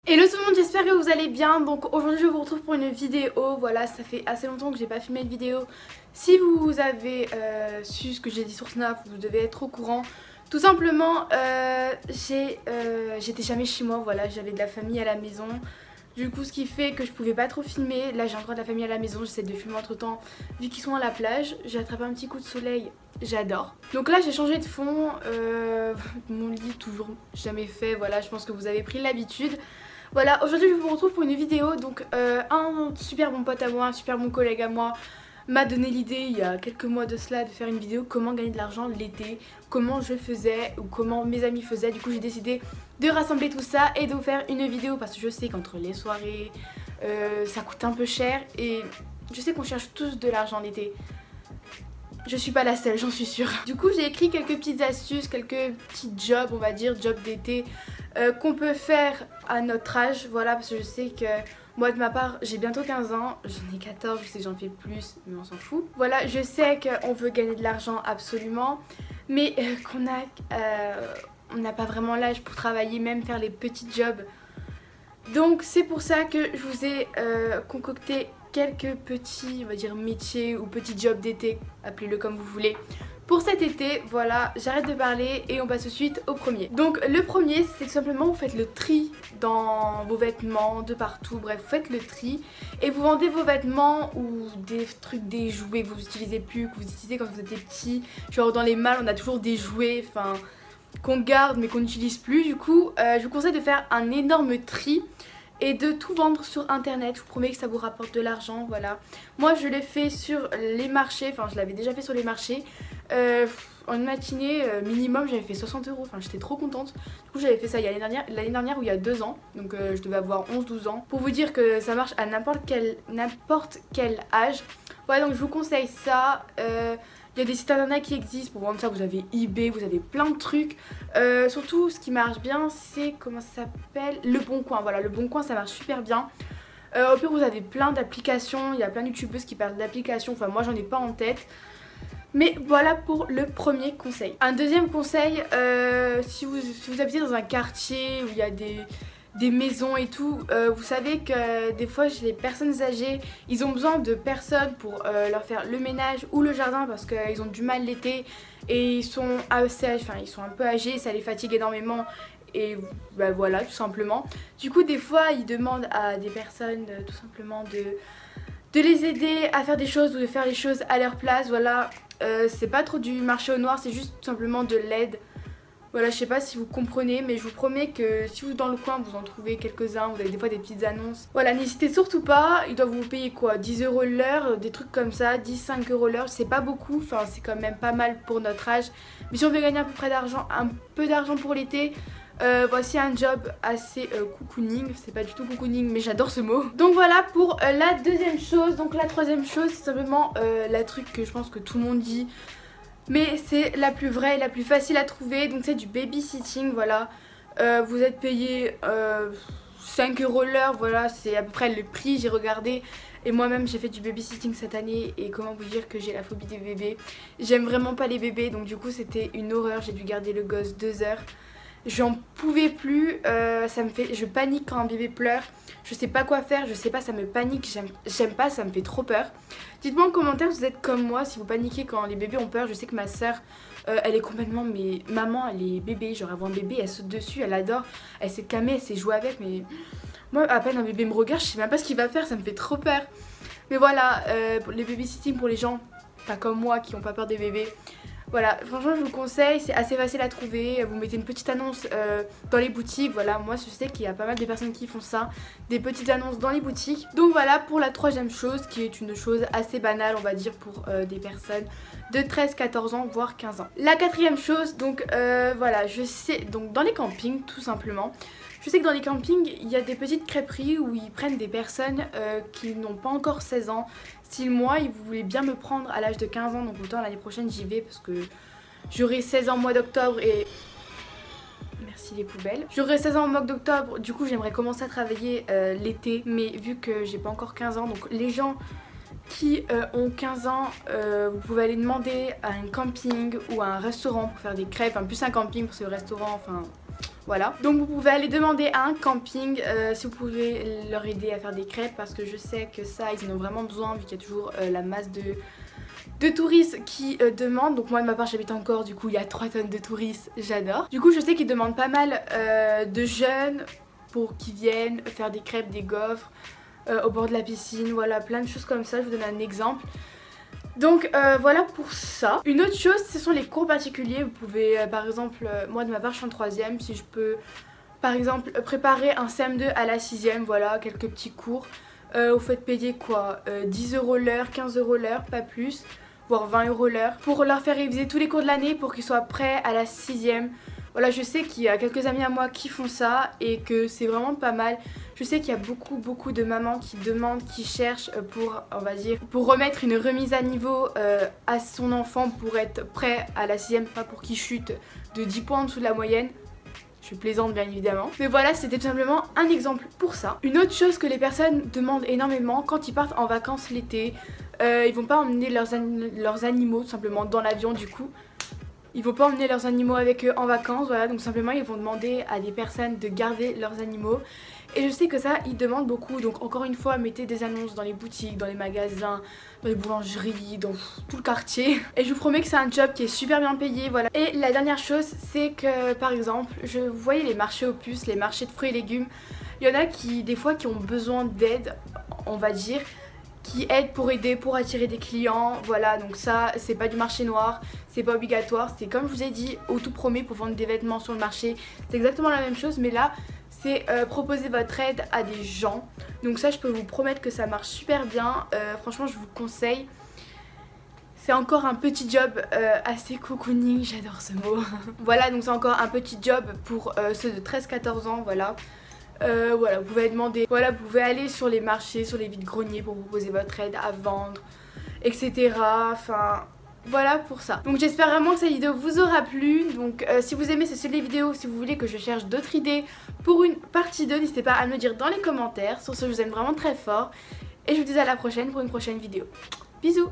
Hello tout le monde, j'espère que vous allez bien. Donc aujourd'hui je vous retrouve pour une vidéo. Voilà, ça fait assez longtemps que j'ai pas filmé de vidéo. Si vous avez su ce que j'ai dit sur Snap, vous devez être au courant. Tout simplement, j'étais jamais chez moi, voilà, j'avais de la famille à la maison. Du coup, ce qui fait que je pouvais pas trop filmer. Là, j'ai encore de la famille à la maison, j'essaie de filmer entre temps. Vu qu'ils sont à la plage, j'ai attrapé un petit coup de soleil, j'adore. Donc là, j'ai changé de fond. Mon lit, toujours jamais fait, voilà, je pense que vous avez pris l'habitude. Voilà, aujourd'hui je vous retrouve pour une vidéo. Donc un super bon pote à moi, un super bon collègue à moi m'a donné l'idée il y a quelques mois de cela de faire une vidéo comment gagner de l'argent l'été, comment je faisais ou comment mes amis faisaient. Du coup j'ai décidé de rassembler tout ça et de vous faire une vidéo parce que je sais qu'entre les soirées ça coûte un peu cher et je sais qu'on cherche tous de l'argent l'été. Je suis pas la seule, j'en suis sûre. Du coup j'ai écrit quelques petites astuces, quelques petits jobs, on va dire, jobs d'été qu'on peut faire à notre âge. Voilà, parce que je sais que moi de ma part j'ai bientôt 15 ans, j'en ai 14, je sais que j'en fais plus mais on s'en fout. Voilà, je sais qu'on veut gagner de l'argent absolument, mais on n'a pas vraiment l'âge pour travailler, même faire les petits jobs. Donc c'est pour ça que je vous ai concocté quelques petits, on va dire, métiers ou petits jobs d'été, appelez-le comme vous voulez, pour cet été. Voilà, j'arrête de parler et on passe tout de suite au premier. Donc le premier, c'est tout simplement vous faites le tri dans vos vêtements, de partout, bref, vous faites le tri et vous vendez vos vêtements ou des trucs, des jouets que vous n'utilisez plus, que vous utilisez quand vous étiez petit. Genre dans les malles, on a toujours des jouets, enfin, qu'on garde mais qu'on n'utilise plus. Du coup, je vous conseille de faire un énorme tri et de tout vendre sur internet. Je vous promets que ça vous rapporte de l'argent, voilà. Moi je l'ai fait sur les marchés, enfin je l'avais déjà fait sur les marchés. En une matinée minimum j'avais fait 60 €, enfin j'étais trop contente. Du coup j'avais fait ça l'année dernière ou il y a 2 ans, donc je devais avoir 11-12 ans. Pour vous dire que ça marche à n'importe quel âge. Voilà, donc je vous conseille ça. Il y a des sites internet qui existent pour vendre ça, vous avez eBay, vous avez plein de trucs. Surtout ce qui marche bien c'est, comment ça s'appelle, Le Bon Coin. Voilà, Le Bon Coin ça marche super bien. Au pire vous avez plein d'applications, il y a plein de youtubeuses qui parlent d'applications, enfin moi j'en ai pas en tête. Mais voilà pour le premier conseil. Un deuxième conseil, si vous habitez dans un quartier où il y a des maisons et tout, vous savez que des fois les personnes âgées ils ont besoin de personnes pour leur faire le ménage ou le jardin parce qu'ils ont du mal l'été et ils sont assez, enfin, ils sont un peu âgés, ça les fatigue énormément et bah voilà, tout simplement. Du coup des fois ils demandent à des personnes tout simplement de les aider à faire des choses ou de faire les choses à leur place. Voilà, c'est pas trop du marché au noir, c'est juste tout simplement de l'aide. Voilà, je sais pas si vous comprenez, mais je vous promets que si vous dans le coin vous en trouvez quelques-uns, vous avez des fois des petites annonces. Voilà, n'hésitez surtout pas, ils doivent vous payer quoi, 10 € l'heure, des trucs comme ça, 10-5 € l'heure, c'est pas beaucoup, enfin c'est quand même pas mal pour notre âge. Mais si on veut gagner à peu près d'argent, un peu d'argent pour l'été, voici un job assez cocooning, c'est pas du tout cocooning mais j'adore ce mot. Donc voilà pour la deuxième chose. Donc la troisième chose c'est simplement la truc que je pense que tout le monde dit, mais c'est la plus vraie et la plus facile à trouver. Donc c'est du babysitting, voilà. Vous êtes payé 5 € l'heure, voilà, c'est à peu près le prix, j'ai regardé. Et moi-même j'ai fait du babysitting cette année et comment vous dire que j'ai la phobie des bébés. J'aime vraiment pas les bébés, donc du coup c'était une horreur, j'ai dû garder le gosse 2 heures. J'en pouvais plus, je panique quand un bébé pleure, je sais pas quoi faire, je sais pas, ça me panique, j'aime pas, ça me fait trop peur. Dites-moi en commentaire si vous êtes comme moi, si vous paniquez quand les bébés ont peur. Je sais que ma soeur, elle est complètement, mais maman elle est bébé, genre elle voit un bébé, elle saute dessus, elle adore, elle sait calmer, elle sait jouer avec, mais moi à peine un bébé me regarde, je sais même pas ce qu'il va faire, ça me fait trop peur. Mais voilà, les babysitting pour les gens pas comme moi qui ont pas peur des bébés. Voilà, franchement je vous conseille, c'est assez facile à trouver. Vous mettez une petite annonce dans les boutiques. Voilà, moi je sais qu'il y a pas mal de personnes qui font ça, des petites annonces dans les boutiques. Donc voilà pour la troisième chose, qui est une chose assez banale on va dire pour des personnes de 13-14 ans voire 15 ans. La quatrième chose, donc voilà, je sais, donc dans les campings tout simplement, je sais que dans les campings il y a des petites crêperies où ils prennent des personnes qui n'ont pas encore 16 ans. Style moi, ils voulaient bien me prendre à l'âge de 15 ans, donc autant l'année prochaine j'y vais parce que j'aurai 16 ans au mois d'octobre et... Merci les poubelles. J'aurai 16 ans au mois d'octobre, du coup j'aimerais commencer à travailler l'été, mais vu que j'ai pas encore 15 ans, donc les gens qui ont 15 ans, vous pouvez aller demander à un camping ou à un restaurant pour faire des crêpes, enfin plus un camping parce que le restaurant, enfin... Voilà, donc vous pouvez aller demander à un camping si vous pouvez leur aider à faire des crêpes, parce que je sais que ça ils en ont vraiment besoin vu qu'il y a toujours la masse de touristes qui demandent. Donc moi de ma part j'habite en Corse, du coup il y a 3 tonnes de touristes, j'adore. Du coup je sais qu'ils demandent pas mal de jeunes pour qu'ils viennent faire des crêpes, des gaufres au bord de la piscine, voilà, plein de choses comme ça. Je vous donne un exemple. Donc voilà pour ça. Une autre chose, ce sont les cours particuliers. Vous pouvez par exemple, moi de ma part je suis en 3ème, si je peux par exemple préparer un CM2 à la 6ème, voilà, quelques petits cours. Vous faites payer quoi, 10 € l'heure, 15 € l'heure, pas plus, voire 20 € l'heure, pour leur faire réviser tous les cours de l'année pour qu'ils soient prêts à la 6ème. Voilà, je sais qu'il y a quelques amis à moi qui font ça et que c'est vraiment pas mal. Je sais qu'il y a beaucoup de mamans qui demandent, qui cherchent pour, on va dire, pour remettre une remise à niveau à son enfant pour être prêt à la 6ème, pas pour qu'il chute de 10 points en dessous de la moyenne. Je plaisante bien évidemment. Mais voilà, c'était tout simplement un exemple pour ça. Une autre chose que les personnes demandent énormément quand ils partent en vacances l'été, ils vont pas emmener leurs animaux tout simplement dans l'avion du coup. Ils vont pas emmener leurs animaux avec eux en vacances, voilà, donc simplement ils vont demander à des personnes de garder leurs animaux. Et je sais que ça, ils demandent beaucoup, donc encore une fois, mettez des annonces dans les boutiques, dans les magasins, dans les boulangeries, dans tout le quartier. Et je vous promets que c'est un job qui est super bien payé, voilà. Et la dernière chose, c'est que par exemple, vous voyez les marchés aux puces, les marchés de fruits et légumes, il y en a qui, des fois, qui ont besoin d'aide, on va dire, qui aident pour aider, pour attirer des clients, voilà, donc ça c'est pas du marché noir, c'est pas obligatoire, c'est comme je vous ai dit au tout premier pour vendre des vêtements sur le marché, c'est exactement la même chose, mais là c'est proposer votre aide à des gens, donc ça je peux vous promettre que ça marche super bien, franchement je vous conseille. C'est encore un petit job assez cocooning, j'adore ce mot. Voilà, donc c'est encore un petit job pour ceux de 13-14 ans, voilà. Voilà, vous pouvez demander, voilà, vous pouvez aller sur les marchés, sur les vides-greniers pour proposer votre aide à vendre, etc. Enfin, voilà pour ça. Donc j'espère vraiment que cette vidéo vous aura plu. Donc si vous aimez ce style de vidéo, si vous voulez que je cherche d'autres idées pour une partie 2, n'hésitez pas à me le dire dans les commentaires. Sur ce, je vous aime vraiment très fort. Et je vous dis à la prochaine pour une prochaine vidéo. Bisous!